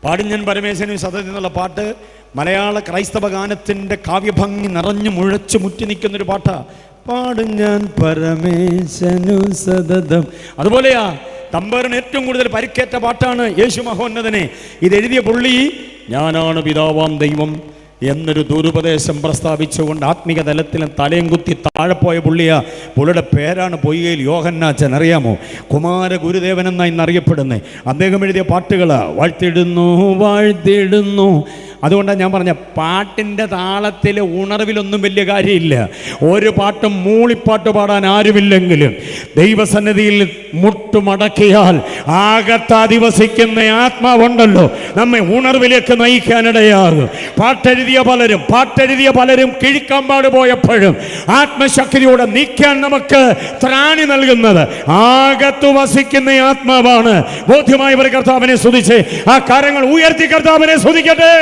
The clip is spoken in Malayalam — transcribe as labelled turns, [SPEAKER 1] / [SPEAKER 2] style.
[SPEAKER 1] പാടും ഞാൻ പരമേശ്വരനും സതതി എന്നുള്ള പാട്ട് മലയാള ക്രൈസ്തവ ഗാനത്തിൻ്റെ കാവ്യഭംഗി നിറഞ്ഞു മുഴച്ചു മുറ്റി നിൽക്കുന്നൊരു പാട്ടാണ്. പാടും ഞാൻ പരമേശനു സതതം. അതുപോലെയാ തമ്പേറിന് ഏറ്റവും കൂടുതൽ പരിക്കേറ്റ പാട്ടാണ് യേശു മഹോന്നതനെ. ഇതെഴുതിയ പുള്ളി ഞാനാണ് പിതാവാം ദൈവം എന്നൊരു ദുരുപദേശം പ്രസ്താവിച്ചുകൊണ്ട് ആത്മീക തലത്തിൽ തലയും കുത്തി താഴെ പോയ പുള്ളിയാ. പുള്ളിയുടെ പേരാണ് പൊയ്കയിൽ യോഹന്നാച്ചൻ. അറിയാമോ? കുമാര ഗുരുദേവൻ എന്നാണ് ഇന്നറിയപ്പെടുന്നത്. അദ്ദേഹം എഴുതിയ പാട്ടുകൾ വാഴ്ത്തിടുന്നു വാഴ്ത്തിടുന്നു. അതുകൊണ്ടാണ് ഞാൻ പറഞ്ഞ പാട്ടിൻ്റെ താളത്തിൽ ഉണർവിലൊന്നും വലിയ കാര്യമില്ല. ഒരു പാട്ടും മൂളിപ്പാട്ട് പാടാൻ ആരുമില്ലെങ്കിലും ദൈവസന്നിധിയിൽ മുട്ടുമടക്കിയാൽ ആകത്താധിവസിക്കുന്ന ആത്മാവുണ്ടല്ലോ നമ്മെ ഉണർവിലേക്ക് നയിക്കാനിടയാകും. പാട്ടെഴുതിയ പലരും കിഴിക്കാമ്പാട് പോയപ്പോഴും ആത്മശക്തിയോടെ നീക്കാൻ നമുക്ക് ത്രാണി നൽകുന്നത് ആകത്തു വസിക്കുന്ന ആത്മാവാണ്. ബോധ്യമായവർ കർത്താവിനെ സ്തുതിച്ച് ആ കാര്യങ്ങൾ ഉയർത്തി കർത്താവിനെ സ്തുതിക്കട്ടെ.